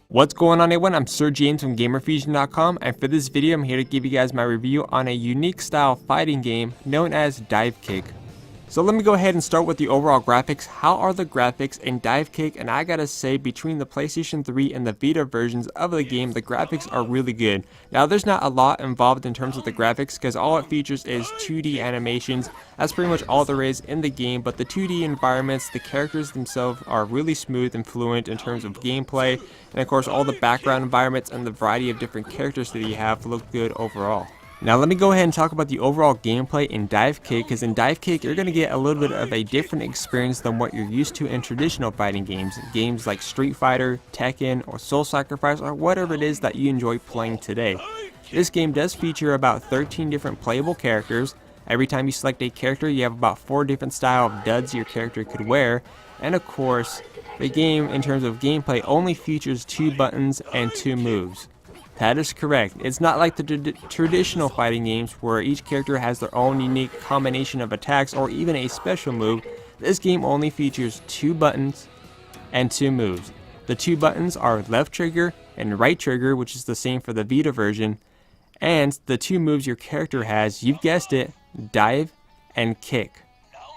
What's going on, everyone? I'm Sir James from Gamerfuzion.com, and for this video I'm here to give you guys my review on a unique style fighting game known as Divekick. So let me go ahead and start with the overall graphics. How are the graphics in Divekick? And I gotta say, between the PlayStation 3 and the VITA versions of the game, the graphics are really good. Now there's not a lot involved in terms of the graphics because all it features is 2D animations. That's pretty much all there is in the game, but the 2D environments, the characters themselves are really smooth and fluent in terms of gameplay. And of course all the background environments and the variety of different characters that you have look good overall. Now let me go ahead and talk about the overall gameplay in Divekick, because in Divekick you're going to get a little bit of a different experience than what you're used to in traditional fighting games. Games like Street Fighter, Tekken, or Soul Sacrifice, or whatever it is that you enjoy playing today. This game does feature about 13 different playable characters. Every time you select a character you have about 4 different style of duds your character could wear. And of course, the game in terms of gameplay only features 2 buttons and 2 moves. That is correct. It's not like the traditional fighting games where each character has their own unique combination of attacks or even a special move. This game only features 2 buttons and 2 moves. The 2 buttons are left trigger and right trigger, which is the same for the VITA version. And the 2 moves your character has, you've guessed it, dive and kick.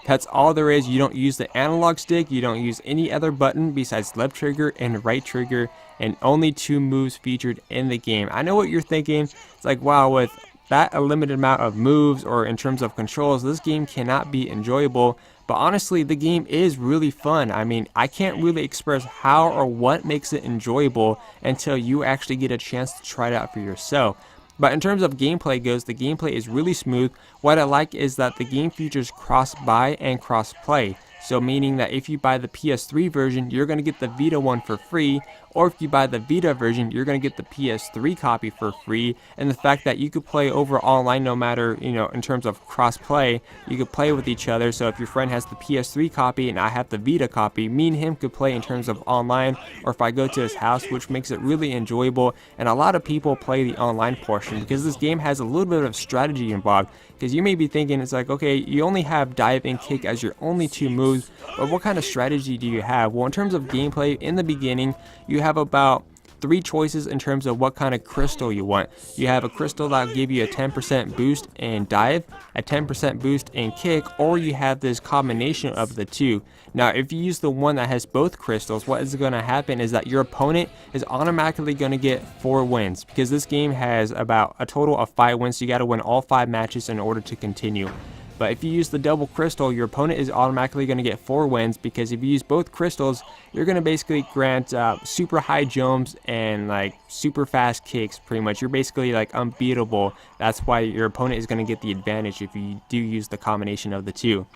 That's all there is. You don't use the analog stick, you don't use any other button besides left trigger and right trigger, and only 2 moves featured in the game. I know what you're thinking. It's like, wow, with that a limited amount of moves or in terms of controls, this game cannot be enjoyable. But honestly, the game is really fun. I mean, I can't really express how or what makes it enjoyable until you actually get a chance to try it out for yourself. But in terms of gameplay goes, the gameplay is really smooth. What I like is that the game features cross-buy and cross-play. So meaning that if you buy the PS3 version, you're going to get the VITA one for free, or if you buy the VITA version, you're going to get the PS3 copy for free. And the fact that you could play over online no matter, in terms of cross-play, you could play with each other. So if your friend has the PS3 copy and I have the VITA copy, me and him could play in terms of online, or if I go to his house, which makes it really enjoyable. And a lot of people play the online portion because this game has a little bit of strategy involved. Because you may be thinking, it's like, okay, you only have dive and kick as your only 2 moves, but what kind of strategy do you have? Well, in terms of gameplay, in the beginning, you have about 3 choices in terms of what kind of crystal you want. You have a crystal that will give you a 10% boost in dive, a 10% boost in kick, or you have this combination of the 2. Now, if you use the one that has both crystals, what is going to happen is that your opponent is automatically going to get 4 wins, because this game has about a total of 5 wins, so you got to win all 5 matches in order to continue. But if you use the double crystal, your opponent is automatically going to get 4 wins, because if you use both crystals, you're going to basically grant super high jumps and like super fast kicks. Pretty much, you're basically like unbeatable. That's why your opponent is going to get the advantage if you do use the combination of the 2.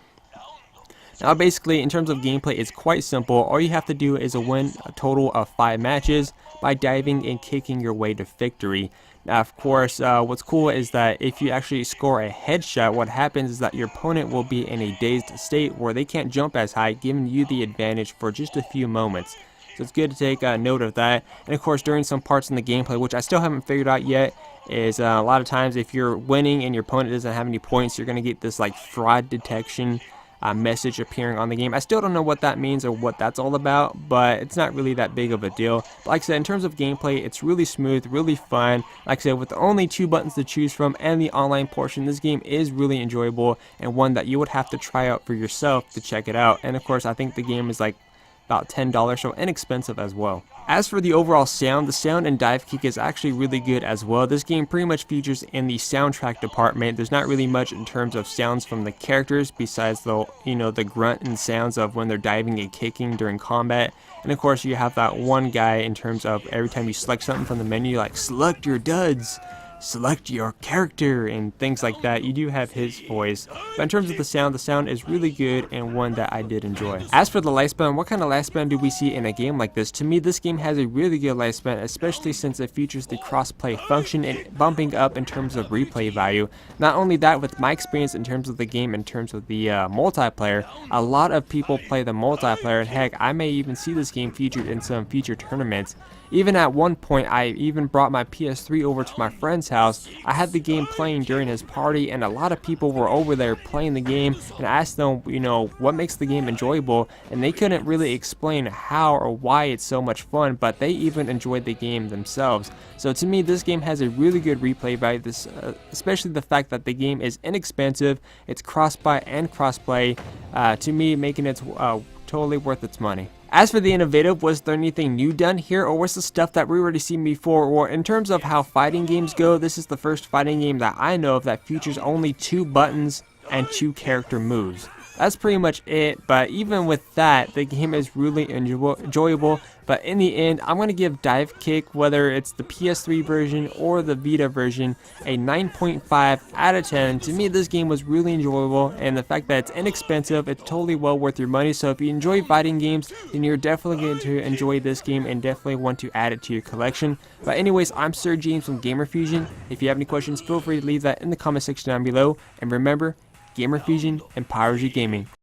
Now basically, in terms of gameplay, it's quite simple. All you have to do is win a total of 5 matches by diving and kicking your way to victory. Now, of course, what's cool is that if you actually score a headshot, what happens is that your opponent will be in a dazed state where they can't jump as high, giving you the advantage for just a few moments. So it's good to take note of that. And of course, during some parts in the gameplay, which I still haven't figured out yet, is a lot of times if you're winning and your opponent doesn't have any points, you're going to get this like fraud detection message appearing on the game. I still don't know what that means or what that's all about, but it's not really that big of a deal. But like I said, in terms of gameplay, it's really smooth, really fun. Like I said, with only 2 buttons to choose from and the online portion, this game is really enjoyable and one that you would have to try out for yourself to check it out. And of course, I think the game is like about $10, so inexpensive as well. As for the overall sound, the sound in Divekick is actually really good as well. This game pretty much features in the soundtrack department. There's not really much in terms of sounds from the characters besides the, the grunt and sounds of when they're diving and kicking during combat. And of course, you have that one guy in terms of every time you select something from the menu, like select your duds, select your character, and things like that. You do have his voice. But in terms of the sound is really good and one that I did enjoy. As for the lifespan, what kind of lifespan do we see in a game like this? To me, this game has a really good lifespan, especially since it features the cross-play function and bumping up in terms of replay value. Not only that, with my experience in terms of the game, in terms of the multiplayer, a lot of people play the multiplayer, and heck, I may even see this game featured in some future tournaments. Even at one point, I even brought my PS3 over to my friend's house. I had the game playing during his party, and a lot of people were over there playing the game, and I asked them, what makes the game enjoyable, and they couldn't really explain how or why it's so much fun, but they even enjoyed the game themselves. So to me, this game has a really good replay value, especially the fact that the game is inexpensive, it's cross-buy and cross-play, to me making it totally worth its money. As for the innovative, was there anything new done here, or was the stuff that we already seen before? Or in terms of how fighting games go, this is the first fighting game that I know of that features only 2 buttons and 2 character moves. That's pretty much it, but even with that, the game is really enjoyable. But in the end, I'm going to give Divekick, whether it's the PS3 version or the Vita version, a 9.5 out of 10. To me, this game was really enjoyable, and the fact that it's inexpensive, it's totally well worth your money. So if you enjoy fighting games, then you're definitely going to enjoy this game and definitely want to add it to your collection. But anyways, I'm Sir James from Gamerfuzion. If you have any questions, feel free to leave that in the comment section down below. And remember, Gamerfuzion empowers your gaming.